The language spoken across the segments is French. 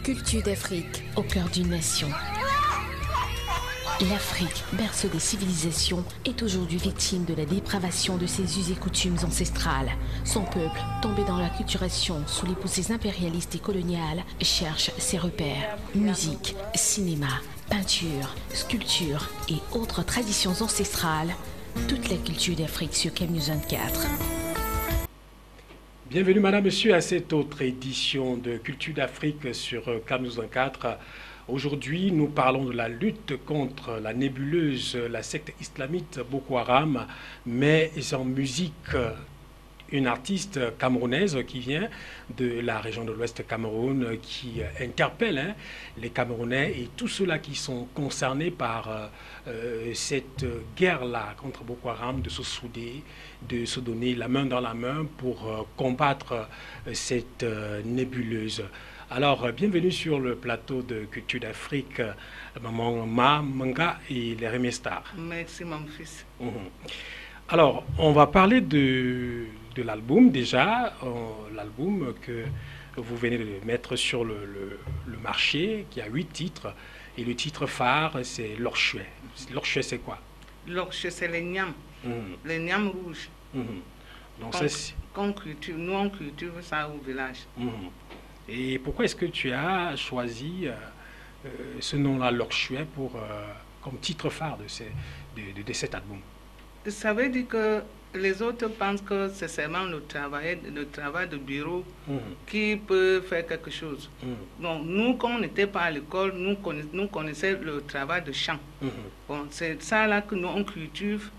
Culture d'Afrique au cœur d'une nation. L'Afrique, berceau des civilisations, est aujourd'hui victime de la dépravation de ses us et coutumes ancestrales. Son peuple, tombé dans l'acculturation sous les poussées impérialistes et coloniales, cherche ses repères. Musique, cinéma, peinture, sculpture et autres traditions ancestrales. Toute la culture d'Afrique sur CAMNews 24. Bienvenue madame, monsieur à cette autre édition de Culture d'Afrique sur CAMNews 24. Aujourd'hui, nous parlons de la lutte contre la nébuleuse, la secte islamite Boko Haram, mais en musique, une artiste camerounaise qui vient de la région de l'Ouest Cameroun, qui interpelle les Camerounais et tous ceux-là qui sont concernés par cette guerre-là contre Boko Haram, de se souder, de se donner la main dans la main pour combattre cette nébuleuse. Alors, bienvenue sur le plateau de Culture d'Afrique, Maman Manga et les Remestars. Merci mon fils. Alors, on va parler de l'album déjà, l'album que vous venez de mettre sur le marché, qui a 8 titres. Et le titre phare, c'est L'Orchuet. L'Orchuet, c'est quoi? L'Orchuet, c'est les niams, les niams rouges. Donc, nous, on cultive ça au village. Et pourquoi est-ce que tu as choisi ce nom-là, L'Orchuet, comme titre phare de cet album? Ça veut dire que les autres pensent que c'est seulement le travail de bureau qui peut faire quelque chose. Donc, nous, quand on n'était pas à l'école, nous connaissions le travail de champ. Bon, c'est ça là que nous, on cultive,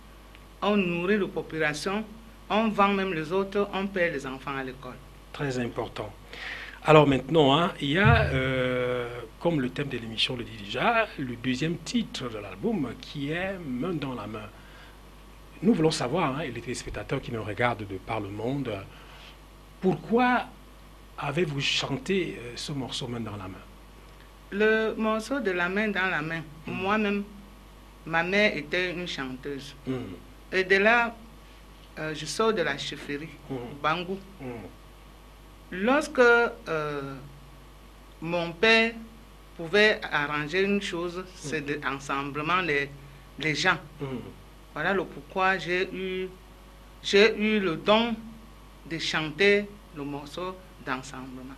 on nourrit la population, on vend même les autres, on paie les enfants à l'école. Très important. Alors maintenant, il y a, comme le thème de l'émission le dit déjà, le deuxième titre de l'album qui est Main dans la main. Nous voulons savoir, et les téléspectateurs qui nous regardent de par le monde, pourquoi avez-vous chanté ce morceau Main dans la main? Le morceau de la main dans la main, moi-même, ma mère était une chanteuse. Et de là, je sors de la chefferie, Bangou. Lorsque mon père pouvait arranger une chose, c'est l'ensemblement les gens. Voilà le pourquoi j'ai eu le don de chanter le morceau d'ensemblement.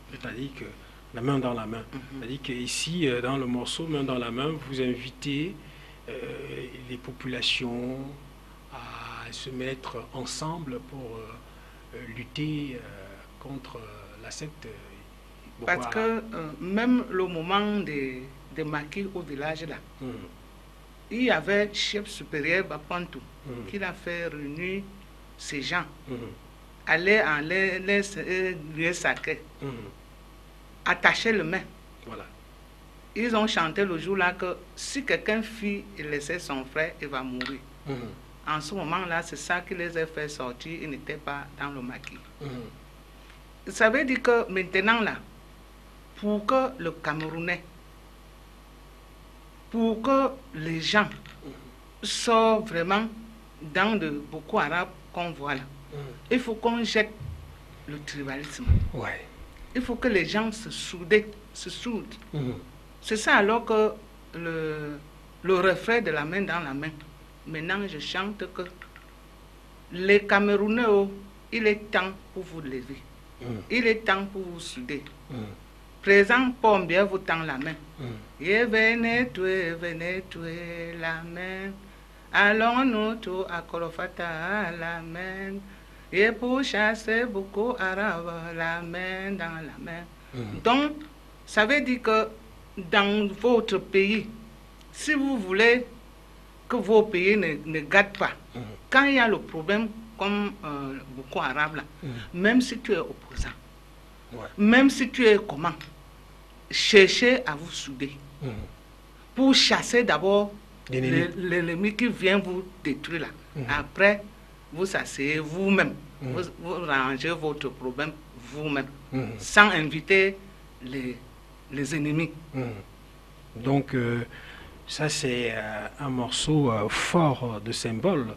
C'est-à-dire que la main dans la main. C'est-à-dire qu'ici, dans le morceau Main dans la main, vous invitez les populations à se mettre ensemble pour lutter contre la secte Boko Haram. Parce que même le moment de maquis au village là, il y avait le chef supérieur Bapantou qui a fait réunir ces gens, aller en les lieux sacrés, attacher les mains. Voilà. Ils ont chanté le jour-là que si quelqu'un fuit et laissait son frère, il va mourir. En ce moment-là, c'est ça qui les a fait sortir, ils n'étaient pas dans le maquis. Ça veut dire que maintenant, là, pour que le Camerounais, pour que les gens sortent vraiment dans de Boko Haram qu'on voit là, il faut qu'on jette le tribalisme. Il faut que les gens se soudent. C'est ça alors que le refrain de la main dans la main. Maintenant, je chante que les Camerounais, il est temps pour vous lever. Il est temps pour vous souder. Présent, pour bien vous tendre la main. Et venez tuer la main. Allons-nous tout à Kolofata la main. Et pour chasser Boko Haram, la main dans la main. Donc, ça veut dire que dans votre pays, si vous voulez que vos pays ne gâtent pas, quand il y a le problème comme Boko Haram, là, même si tu es opposant, même si tu es comment, cherchez à vous souder pour chasser d'abord l'ennemi qui vient vous détruire là. Après, vous asseyez vous-même, vous rangez votre problème vous-même, sans inviter les ennemis. Donc, ça c'est un morceau fort de symbole.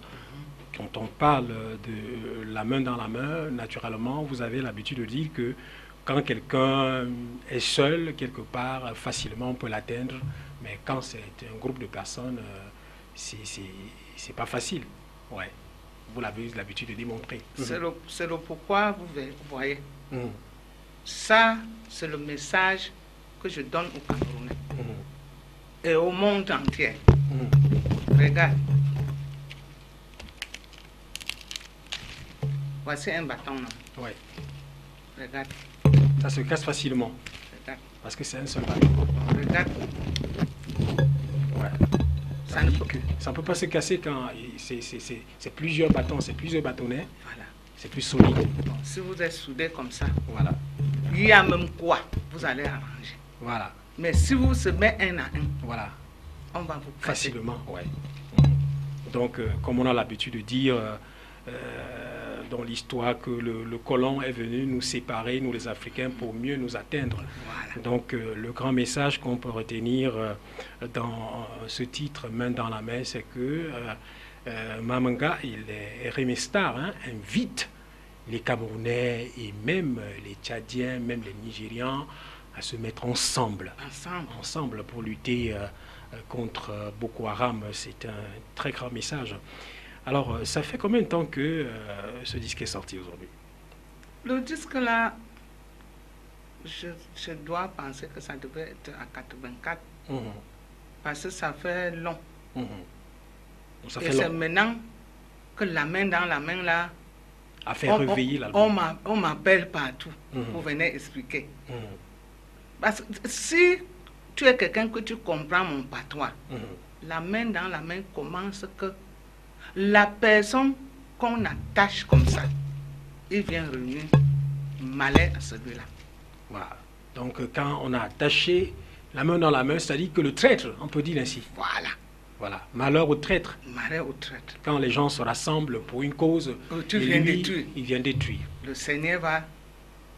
Quand on parle de la main dans la main, naturellement, vous avez l'habitude de dire que quand quelqu'un est seul, quelque part, facilement on peut l'atteindre. Mais quand c'est un groupe de personnes, c'est pas facile. Ouais. Vous l'avez l'habitude de démontrer. C'est le pourquoi, vous voyez. Ça, c'est le message que je donne aux Camerounais et au monde entier. Regarde. Voici un bâton là. Ouais. Regarde. Ça se casse facilement. Regarde. Parce que c'est un seul bâton. Regarde. Ouais. Ça ne peut pas se casser quand c'est plusieurs bâtons, c'est plusieurs bâtonnets. Voilà. C'est plus solide. Bon, si vous êtes soudés comme ça, voilà. Il y a même quoi, vous allez arranger. Voilà. Mais si vous se mettez un à un, voilà. On va vous casser. Facilement, ouais. Donc, comme on a l'habitude de dire dans l'histoire que le colon est venu nous séparer, nous les Africains, pour mieux nous atteindre. Voilà. Donc, le grand message qu'on peut retenir dans ce titre, Main dans la main, c'est que Mamanga et Rémy Star invitent les Camerounais et même les Tchadiens, même les Nigérians, à se mettre ensemble pour lutter contre Boko Haram. C'est un très grand message. Alors, ça fait combien de temps que ce disque est sorti aujourd'hui? Le disque là, je dois penser que ça devait être à 84. Parce que ça fait long. Ça et fait c'est long. Maintenant que la main dans la main là, a fait réveiller l'album. On m'appelle partout pour venir expliquer. Parce que si tu es quelqu'un que tu comprends mon patois, la main dans la main commence que la personne qu'on attache comme ça, il vient réunir malheur à celui-là. Voilà. Donc quand on a attaché la main dans la main, c'est-à-dire que le traître, on peut dire ainsi. Voilà. Voilà. Malheur au traître. Malheur au traître. Quand les gens se rassemblent pour une cause, tu viens détruire. Il vient détruire. Le Seigneur va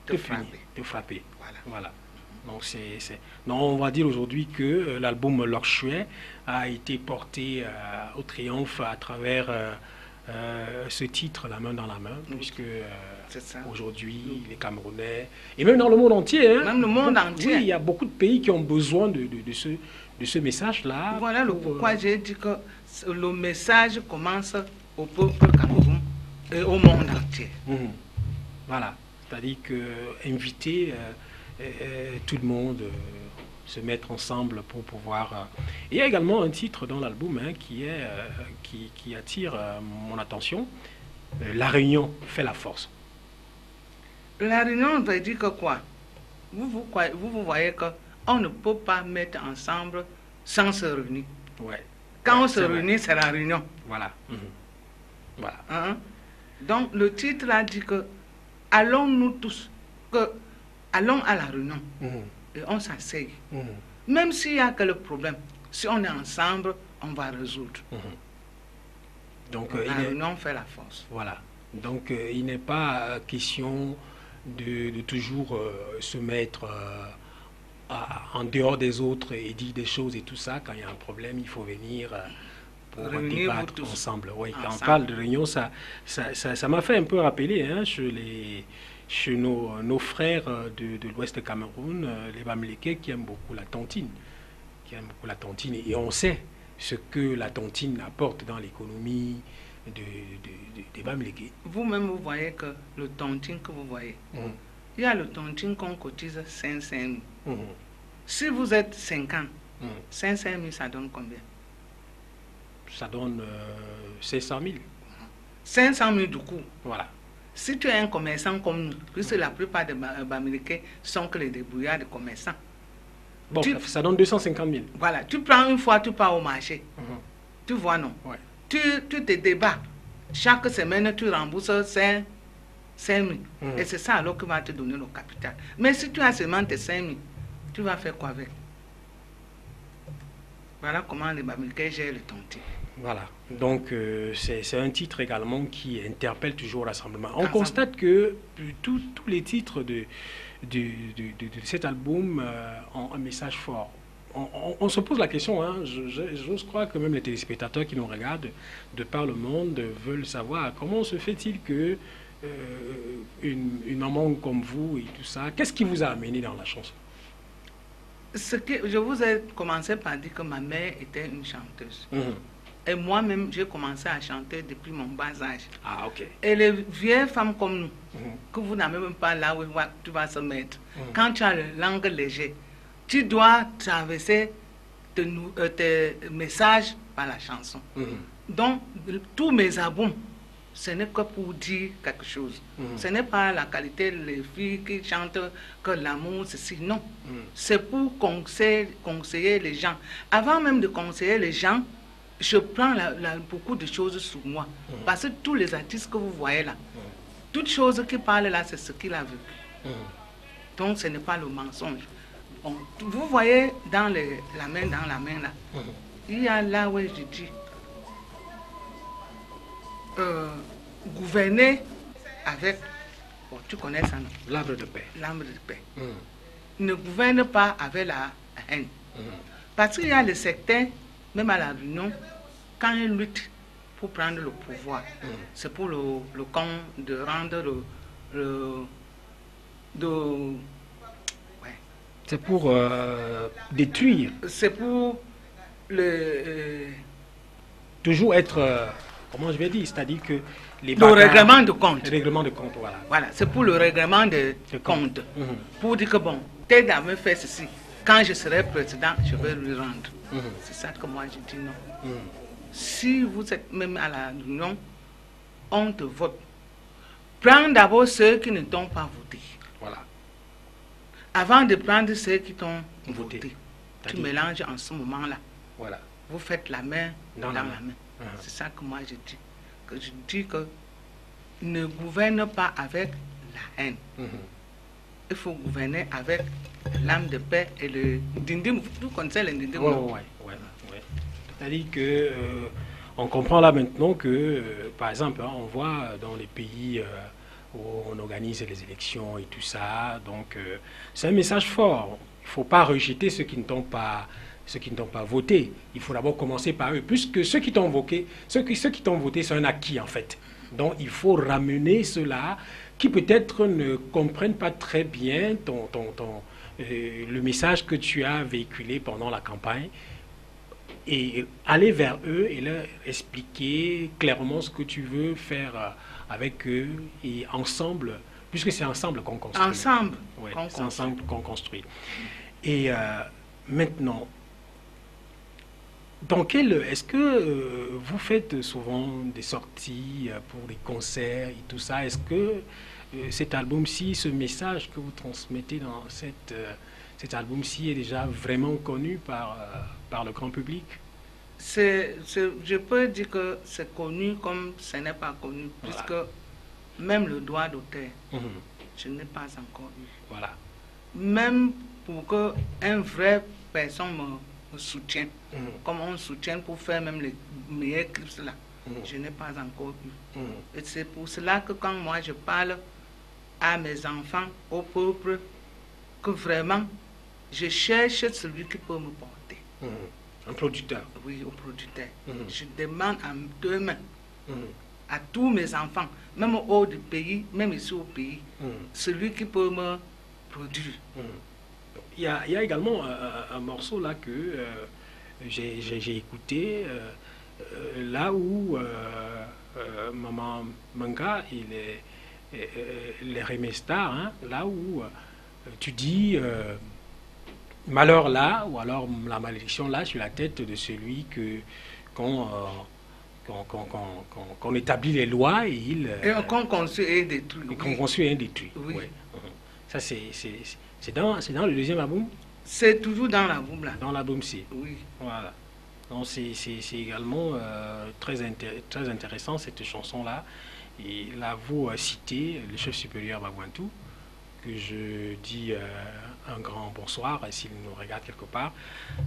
te frapper. Voilà. Donc non, on va dire aujourd'hui que l'album L'Orchuet a été porté au triomphe à travers ce titre, La main dans la main, puisque aujourd'hui les Camerounais, et même dans le monde entier, même le monde entier, oui, il y a beaucoup de pays qui ont besoin de ce message-là. Voilà pourquoi j'ai dit que le message commence au peuple Cameroun et au monde entier. Voilà, c'est-à-dire que inviter tout le monde se mettre ensemble pour pouvoir... Il y a également un titre dans l'album qui attire mon attention. La réunion fait la force. La réunion veut dire que quoi? Vous voyez qu'on ne peut pas mettre ensemble sans se réunir. Ouais. Quand on se réunit, c'est la réunion. Voilà. Voilà. Donc le titre a dit que allons nous tous, allons à la réunion et on s'asseye. Même s'il y a quel problème, si on est ensemble, on va résoudre. Donc la réunion fait la force. Voilà. Donc il n'est pas question de toujours se mettre en dehors des autres et dire des choses et tout ça. Quand il y a un problème, il faut venir pour débattre ensemble. Oui, quand on parle de réunion, ça m'a fait un peu rappeler chez nos frères de l'Ouest du Cameroun, les Bamileke, qui aiment beaucoup la tontine. Et on sait ce que la tontine apporte dans l'économie des Bamileke. Vous-même, vous voyez que le tontine que vous voyez, il y a le tontine qu'on cotise 500 000. Si vous êtes 50, 500 000, ça donne combien? Ça donne 500 000. 500 000 du coup. Voilà. Si tu es un commerçant comme nous, puisque la plupart des Bamileke sont que les débrouillards de commerçants. Bon, ça donne 250 000. Voilà. Tu prends une fois, tu pars au marché. Tu vois, non? Ouais. Tu te débats. Chaque semaine, tu rembourses 5 000. Et c'est ça alors qui va te donner le capital. Mais si tu as seulement tes 5 000, tu vas faire quoi avec? Voilà comment les Bamileke gèrent le tontine. Voilà. Donc, c'est un titre également qui interpelle toujours le rassemblement. On constate que tous les titres de cet album ont un message fort. On se pose la question, j'ose croire que même les téléspectateurs qui nous regardent de par le monde veulent savoir comment se fait-il que une maman comme vous et tout ça, qu'est-ce qui vous a amené dans la chanson? Je vous ai commencé par dire que ma mère était une chanteuse. Et moi-même, j'ai commencé à chanter depuis mon bas âge. Ah, ok. Et les vieilles femmes comme nous, que vous n'avez même pas là où tu vas se mettre, quand tu as la langue légère, tu dois traverser tes messages par la chanson. Donc, tous mes albums, ce n'est que pour dire quelque chose. Ce n'est pas la qualité des filles qui chantent que l'amour, ceci, non. C'est pour conseiller les gens. Avant même de conseiller les gens, je prends beaucoup de choses sur moi. Parce que tous les artistes que vous voyez là, toutes choses qui parlent là, c'est ce qu'il a vécu. Donc, ce n'est pas le mensonge. Bon, vous voyez dans la main là, il y a là où je dis, gouverner avec, bon, tu connais ça, non? L'arbre de paix. L'arbre de paix. Ne gouverne pas avec la haine. Parce qu'il y a les sectaires, même à la Réunion, quand ils luttent pour prendre le pouvoir, c'est pour le camp de rendre c'est pour détruire. C'est pour toujours être, comment je vais dire, c'est-à-dire que le règlement de compte. Le règlement de compte, voilà. Voilà, c'est pour le règlement de compte. Pour dire que bon, tel dame fait ceci. Quand je serai président, je vais lui rendre. C'est ça que moi je dis non. Si vous êtes même à la réunion, on te vote. Prends d'abord ceux qui ne t'ont pas voté. Voilà. Avant de prendre ceux qui t'ont voté, tu mélanges en ce moment-là. Voilà. Vous faites la main dans la main. C'est ça que moi je dis. Que je dis que ne gouverne pas avec la haine. Il faut gouverner avec l'âme de paix et le dindim. Vous connaissez le dindim? Oui. C'est-à-dire que on comprend là maintenant que, par exemple, on voit dans les pays où on organise les élections et tout ça, donc c'est un message fort. Il ne faut pas rejeter ceux qui ne t'ont pas voté. Il faut d'abord commencer par eux, puisque ceux qui t'ont voté, c'est un acquis en fait. Donc il faut ramener ceux-là qui peut-être ne comprennent pas très bien le message que tu as véhiculé pendant la campagne, et aller vers eux et leur expliquer clairement ce que tu veux faire avec eux, et ensemble, puisque c'est ensemble qu'on construit. Ensemble. Ouais, c'est ensemble qu'on construit. Et maintenant, est-ce que vous faites souvent des sorties pour des concerts et tout ça? Est-ce que cet album-ci, ce message que vous transmettez dans cet album-ci est déjà vraiment connu par le grand public? Je peux dire que c'est connu comme ce n'est pas connu, voilà. Puisque même le droit d'auteur, je n'ai pas encore eu. Voilà. Même pour qu'une vraie personne me soutienne, comme on soutient pour faire même les meilleurs clips là, je n'ai pas encore eu. Et c'est pour cela que quand moi je parle à mes enfants, au peuple, que vraiment je cherche celui qui peut me porter. Un producteur. Oui, au producteur. Je demande à deux mains à tous mes enfants, même au haut du pays, même ici au pays, celui qui peut me produire. Il y a également un morceau là que j'ai écouté, là où Maman Manga et les Remestar, hein, là où tu dis malheur là, ou alors la malédiction là sur la tête de celui qu'on établit les lois et qu'on construit et détruit. Et qu'on construit et détruit. Oui. Ouais. Ça, c'est dans le deuxième album? C'est toujours dans l'album là. Dans l'album C. Oui. Voilà. Donc c'est également très intéressant cette chanson là. Et là vous citez le chef supérieur Bagwantou, que je dis un grand bonsoir s'il nous regarde quelque part.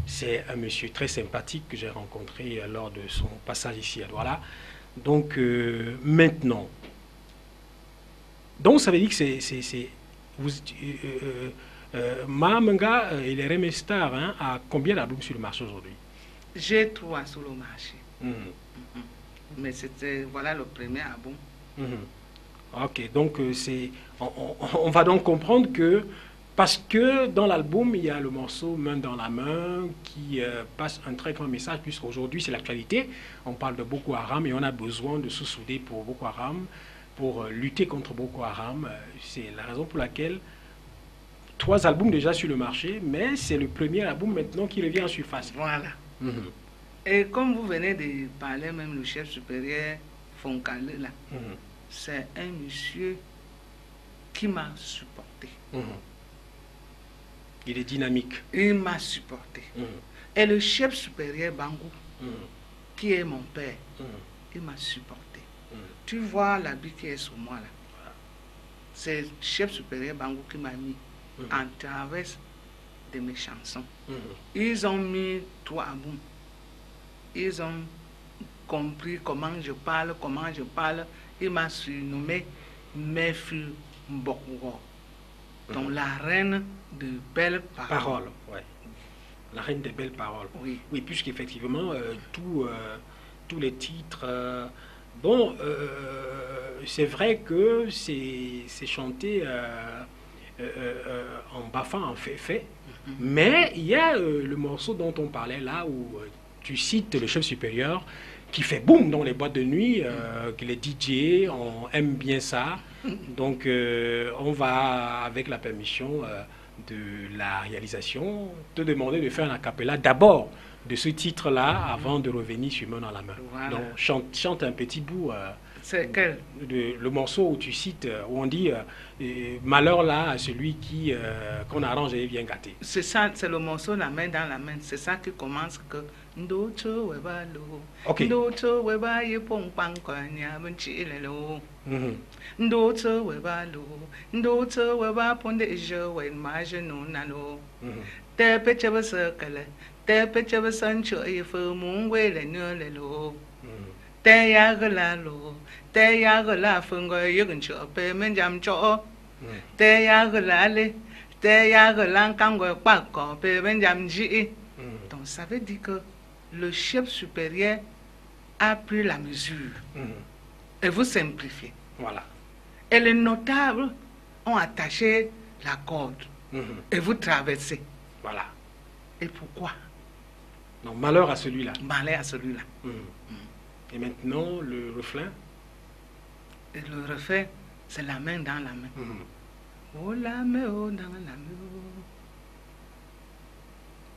C'est un monsieur très sympathique que j'ai rencontré lors de son passage ici à Douala. Donc maintenant, donc ça veut dire que Manga et les Remestar, hein, à combien d'albums sur le marché aujourd'hui? J'ai 3 sur le marché. Mais c'était, voilà le premier album. Ok, donc on va donc comprendre que, parce que dans l'album, il y a le morceau Main dans la main qui passe un très grand message, puisqu'aujourd'hui c'est l'actualité, on parle de Boko Haram et on a besoin de se souder pour Boko Haram, pour lutter contre Boko Haram. C'est la raison pour laquelle 3 albums déjà sur le marché, mais c'est le premier album maintenant qui revient en surface. Voilà. Et comme vous venez de parler, même le chef supérieur Fonkale, là, c'est un monsieur qui m'a supporté. Il est dynamique. Il m'a supporté. Et le chef supérieur Bangou, qui est mon père, il m'a supporté. Tu vois l'habit qui est sur moi là. C'est le chef supérieur Bangou qui m'a mis en travers de mes chansons. Ils ont mis 3 albums. Ils ont compris comment je parle. Il m'a surnommé Mefu Mbokuro. Donc la reine de belles paroles. Ouais. La reine des belles paroles. Oui. Oui, puisqu'effectivement, tous les titres... c'est vrai que c'est chanté en bafant, en fait. Mais il y a le morceau dont on parlait là, où tu cites le chef supérieur, qui fait boum dans les boîtes de nuit, que les DJ, on aime bien ça. Donc on va, avec la permission de la réalisation, te demander de faire un acapella d'abord de ce titre-là, avant de revenir sur Main dans la main. Voilà. Donc chante un petit bout. C'est quel? Le morceau où tu cites, où on dit malheur là à celui qu'on arrange et vient gâter. C'est ça, c'est le morceau La main dans la main. C'est ça qui commence que Ok. Donc ça veut dire que le chef supérieur a pris la mesure et vous simplifiez. Voilà. Et les notables ont attaché la corde et vous traversez. Voilà. Et pourquoi? Donc malheur à celui-là. Malheur à celui-là. Et maintenant, le refrain. Et le refrain, c'est la main dans la main. Oh la main, oh dans la main.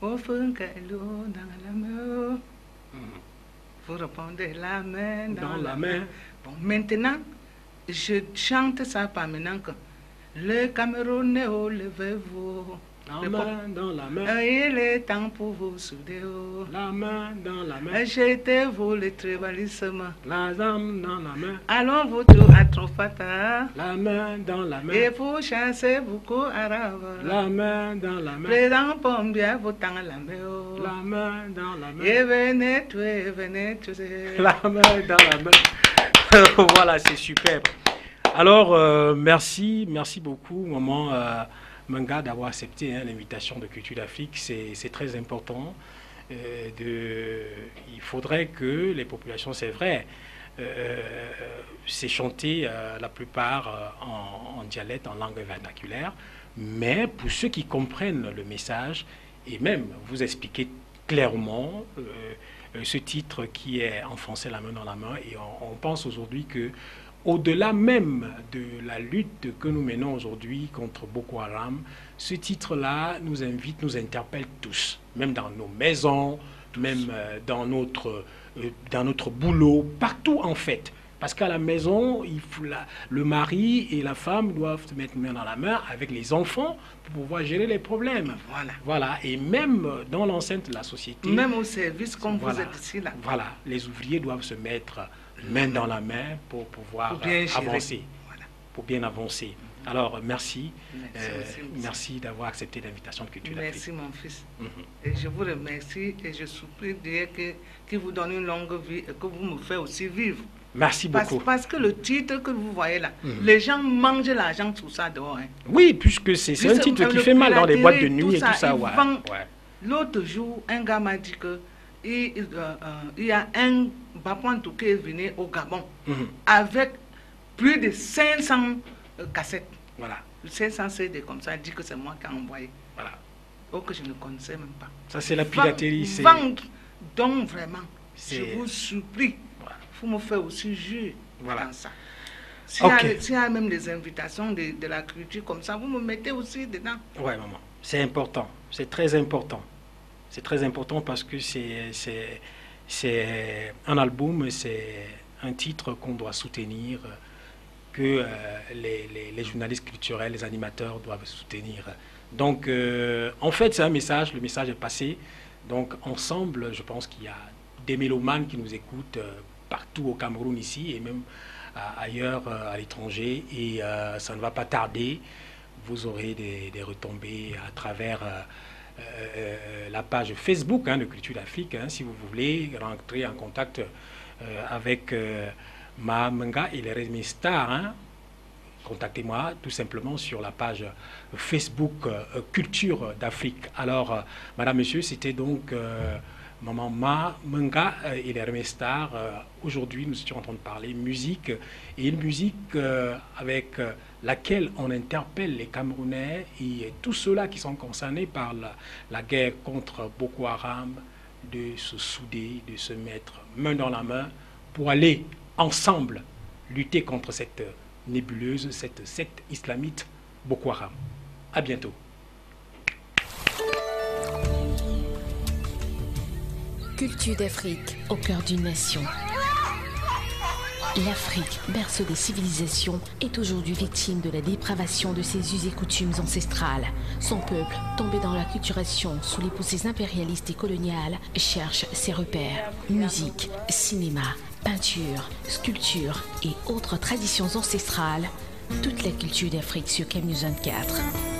Oh funkalo dans la main. Vous répondez la main dans la main. Bon, maintenant, je chante ça par maintenant que le Camerounais, oh, levez-vous. La main dans la main. Il est temps pour vous souder. La main dans la main. Jetez-vous le tribalisme. La âme dans la main. Allons vous tout à Trofata. La main dans la main. Et vous chassez beaucoup arabe. La main dans la main. Président Pombia, vous tend la main. La main dans la main. Et venez tuer. La main dans la main. Voilà, c'est superbe. Alors, merci beaucoup, maman Menga, d'avoir accepté l'invitation de Culture d'Afrique. C'est très important. Il faudrait que les populations, c'est vrai, c'est chanté la plupart en dialecte, en langue vernaculaire, mais pour ceux qui comprennent le message, et même vous expliquer clairement ce titre qui est en français, La main dans la main, et on pense aujourd'hui que au-delà même de la lutte que nous menons aujourd'hui contre Boko Haram, ce titre-là nous invite, nous interpelle tous, même dans nos maisons, même dans notre boulot, partout en fait. Parce qu'à la maison, le mari et la femme doivent se mettre main dans la main avec les enfants pour pouvoir gérer les problèmes. Voilà. Et même dans l'enceinte de la société. Même au service, comme vous êtes ici là. Voilà. Les ouvriers doivent se mettre main dans la main pour pouvoir avancer. Voilà. Pour bien avancer. Alors, merci. Merci d'avoir accepté l'invitation de Culture d'Afrique. Merci, mon fils. Et je vous remercie et je supplie Dieu qui vous donne une longue vie et que vous me faites aussi vivre. Merci beaucoup. Parce que le titre que vous voyez là, les gens mangent l'argent, tout ça dehors. Oui, puisque c'est un titre qui fait mal dans les boîtes de nuit et tout ça. L'autre jour, un gars m'a dit que il y a un Bapuantou qui est venu au Gabon avec plus de 500 cassettes. Voilà. 500 CD comme ça, dit que c'est moi qui ai envoyé. Voilà. Oh, que je ne connaissais même pas. Ça, c'est la piraterie. Vendre, donc vraiment, je vous supplie, voilà. Il faut me faire aussi juger dans ça. S'il y a même des invitations de la culture comme ça, vous me mettez aussi dedans. Oui, maman. C'est important. C'est très important. C'est très important parce que c'est un album, c'est un titre qu'on doit soutenir, que les journalistes culturels, les animateurs doivent soutenir. Donc, en fait, c'est un message, le message est passé. Donc, ensemble, je pense qu'il y a des mélomanes qui nous écoutent partout au Cameroun ici et même ailleurs à l'étranger. Et ça ne va pas tarder. Vous aurez des retombées à travers la page Facebook de Culture d'Afrique. Si vous voulez rentrer en contact avec Ma Menga et les Rémi Stars, contactez-moi tout simplement sur la page Facebook Culture d'Afrique. Alors, madame, monsieur, c'était donc Maman Ma Menga et les Rémi Stars. Aujourd'hui, nous étions en train de parler musique, et une musique avec laquelle on interpelle les Camerounais et tous ceux-là qui sont concernés par la guerre contre Boko Haram, de se souder, de se mettre main dans la main pour aller ensemble lutter contre cette nébuleuse, cette secte islamite Boko Haram. À bientôt. Culture d'Afrique, au cœur d'une nation. L'Afrique, berceau des civilisations, est aujourd'hui victime de la dépravation de ses us et coutumes ancestrales. Son peuple, tombé dans l'acculturation sous les poussées impérialistes et coloniales, cherche ses repères. Musique, cinéma, peinture, sculpture et autres traditions ancestrales. Toute la culture d'Afrique sur CAMnews 24.